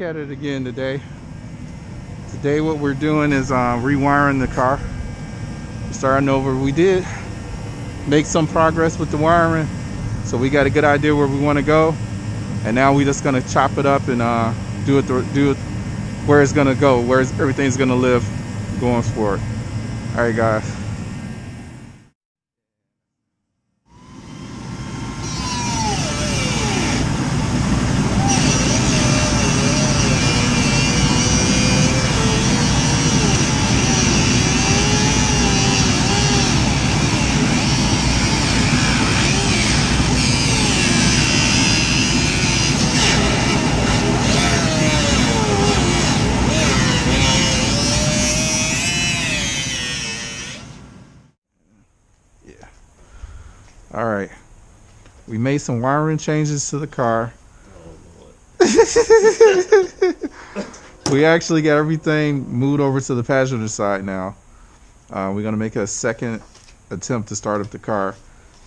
at it again today. Today what we're doing is rewiring the car. Starting over. We did make some progress with the wiring, so we got a good idea where we want to go, and now we're just gonna chop it up and do it where it's gonna go, where everything's gonna live going forward. All right, guys. All right, we made some wiring changes to the car. We actually got everything moved over to the passenger side now. We're gonna make a second attempt to start up the car,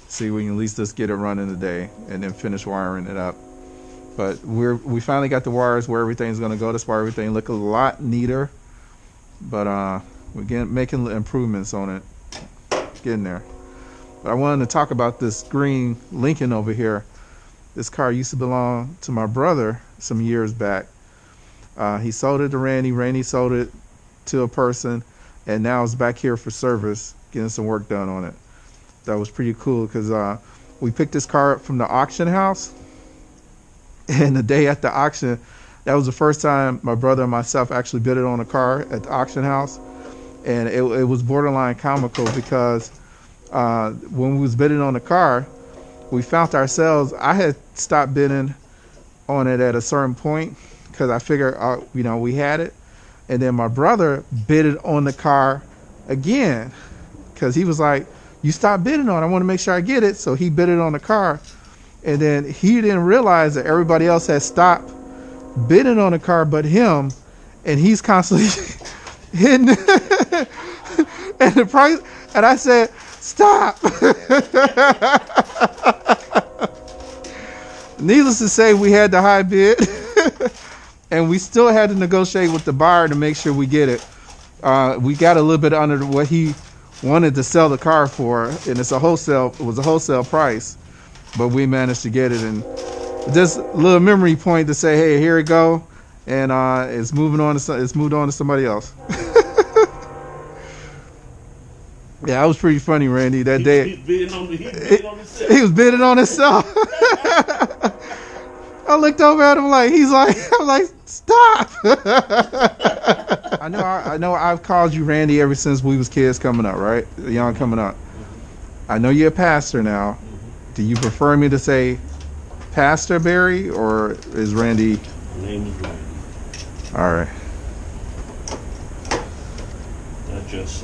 see if we can at least just get it running today, and then finish wiring it up. But we finally got the wires where everything's gonna go. That's why everything look a lot neater. But we're making improvements on it, getting there. But I wanted to talk about this green Lincoln over here. This car used to belong to my brother some years back. He sold it to Randy. Randy sold it to a person, and now it's back here for service, getting some work done on it. That was pretty cool because we picked this car up from the auction house, and the day at the auction, that was the first time my brother and myself actually bid it on a car at the auction house, and it was borderline comical because when we was bidding on the car, we found ourselves, I had stopped bidding on it at a certain point because I figured we had it, and then my brother bidded on the car again because he was like, you stopped bidding on it, I want to make sure I get it. So he bidded on the car, and then he didn't realize that everybody else had stopped bidding on the car but him, and he's constantly hitting and the price, and I said, stop. Needless to say, we had the high bid and we still had to negotiate with the buyer to make sure we get it. We got a little bit under what he wanted to sell the car for, and it was a wholesale price, but we managed to get it. And just a little memory point to say, hey, here it go, and it's moved on to somebody else. Yeah, that was pretty funny, Randy, that day. He was bidding on himself. I looked over at him I'm like, stop. I know I've called you Randy ever since we was kids coming up, right? Young coming up. I know you're a pastor now. Do you prefer me to say Pastor Barry, or is Randy? My name is Randy. All right. That just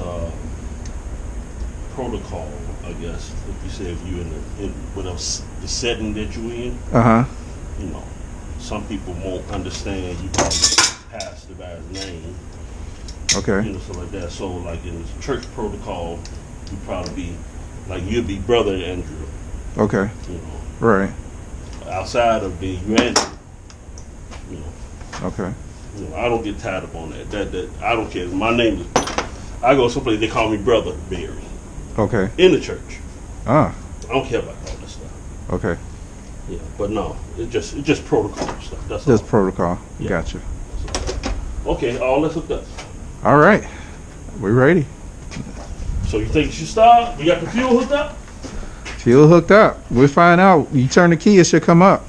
protocol, I guess. If you say if you in whatever the setting that you in, some people won't understand you call pastor by his name. Okay. Stuff like that. So like in church protocol, you probably be like you'd be Brother Andrew. Okay. Right. Outside of being Randy, Okay. I don't get tied up on that. That I don't care. My name is. I go someplace they call me Brother Barry. Okay. In the church. I don't care about all that stuff. Okay. Yeah, but no, it's just protocol stuff. That's just all. Protocol. Yeah. Gotcha. Okay, all that's hooked up. All right, we're ready. So you think you should start? We got the fuel hooked up? Fuel hooked up. We'll find out. You turn the key, it should come up.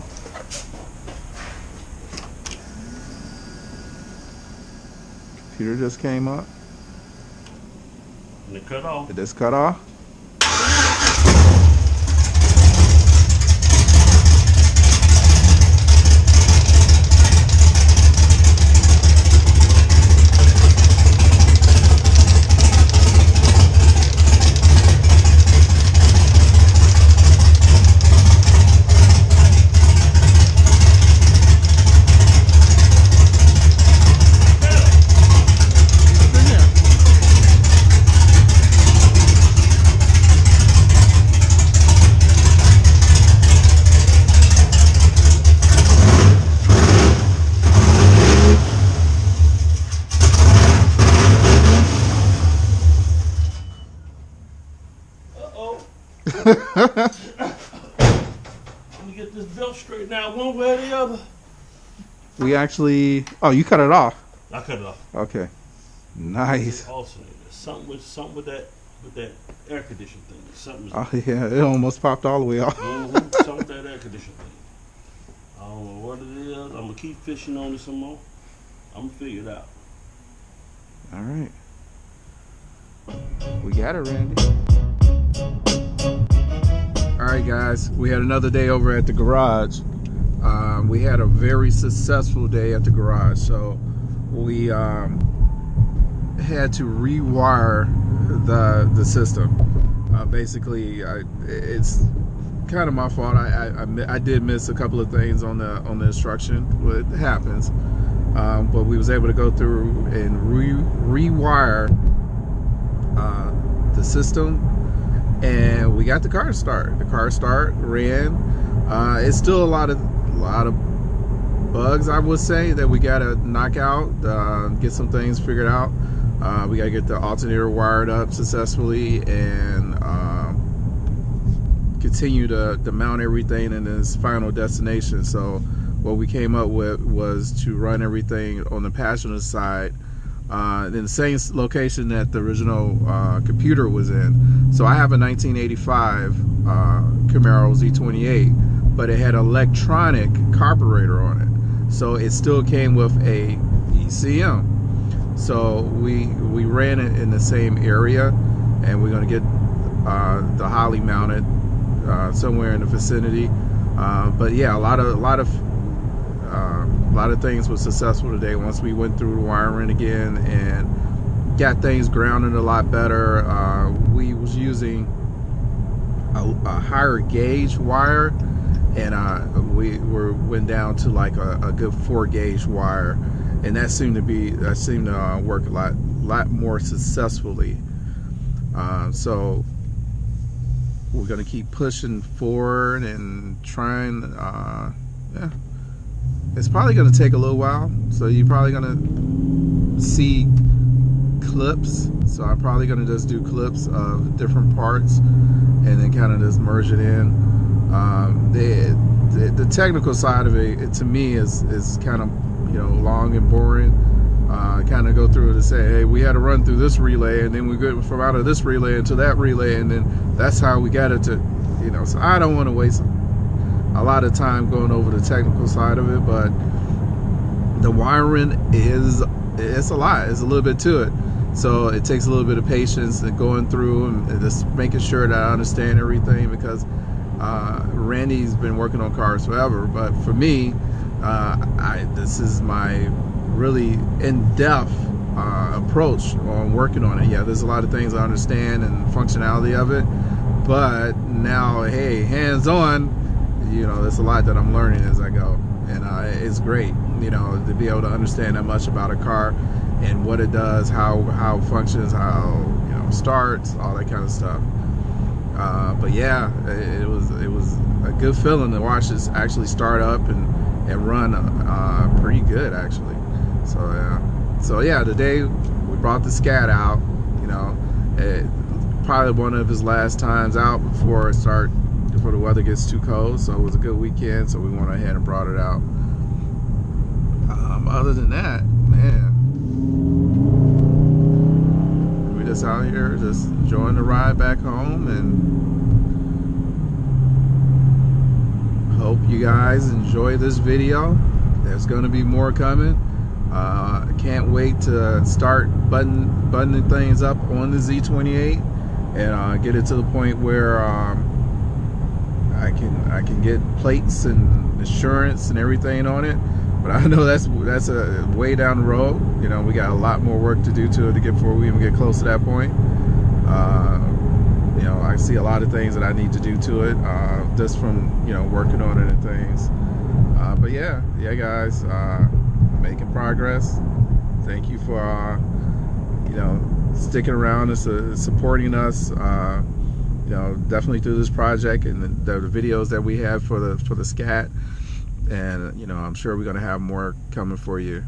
Computer just came up. And it cut off. It just cut off. Let me get this belt straightened out one way or the other. We actually. Oh, you cut it off. I cut it off. Okay. Nice. Alternator. Something with that air conditioning thing. Something. Oh yeah, it almost popped all the way off. Something with that air conditioning thing. I don't know what it is. I'm gonna keep fishing on it some more. I'm gonna figure it out. All right. We got it, Randy. All right, guys. We had another day over at the garage. We had a very successful day at the garage. So we had to rewire the system. Basically, it's kind of my fault. I did miss a couple of things on the instruction. Well, it happens. But we was able to go through and rewire the system, and we got the car start. The car start ran. It's still a lot of bugs, I would say, that we gotta knock out. Get some things figured out. We gotta get the alternator wired up successfully, and continue to mount everything in its final destination. So what we came up with was to run everything on the passenger side in the same location that the original computer was in. So I have a 1985 Camaro Z28, but it had electronic carburetor on it. So it still came with a ECM. So we ran it in the same area, and we're going to get the Holly mounted somewhere in the vicinity. But yeah, a lot of things were successful today once we went through the wiring again and got things grounded a lot better. We was using a higher gauge wire, and we went down to like a good 4 gauge wire, and that seemed to work a lot more successfully. So we're gonna keep pushing forward and trying. Yeah, it's probably gonna take a little while, so you're probably gonna see clips. So I'm probably gonna just do clips of different parts and then kind of just merge it in. The technical side of it to me is kind of, you know, long and boring. Kind of go through it and say, hey, we had to run through this relay, and then we go from out of this relay into that relay, and then that's how we got it to, you know. So I don't want to waste a lot of time going over the technical side of it, but the wiring it's a lot. It's a little bit to it. So it takes a little bit of patience and going through and just making sure that I understand everything, because Randy's been working on cars forever, but for me, this is my really in-depth approach on working on it. Yeah, there's a lot of things I understand and functionality of it, but now, hey, hands-on, you know, there's a lot that I'm learning as I go, and it's great, you know, to be able to understand that much about a car and what it does, how it functions, how, you know, starts, all that kind of stuff. But yeah, it was a good feeling to watch this actually start up and run pretty good, actually. So yeah, today we brought the Scat out, you know, probably one of his last times out before the weather gets too cold. So it was a good weekend, so we went ahead and brought it out. Other than that, man, we just out here just enjoying the ride back home, and hope you guys enjoy this video. There's going to be more coming. I can't wait to start buttoning things up on the Z28 and get it to the point where I can get plates and insurance and everything on it. But I know that's a way down the road. You know, we got a lot more work to do to it to get before we even get close to that point. You know, I see a lot of things that I need to do to it just from, you know, working on it and things. But yeah, guys, making progress. Thank you for you know, sticking around and supporting us. You know, definitely through this project and the videos that we have for the Scat, and you know, I'm sure we're gonna have more coming for you.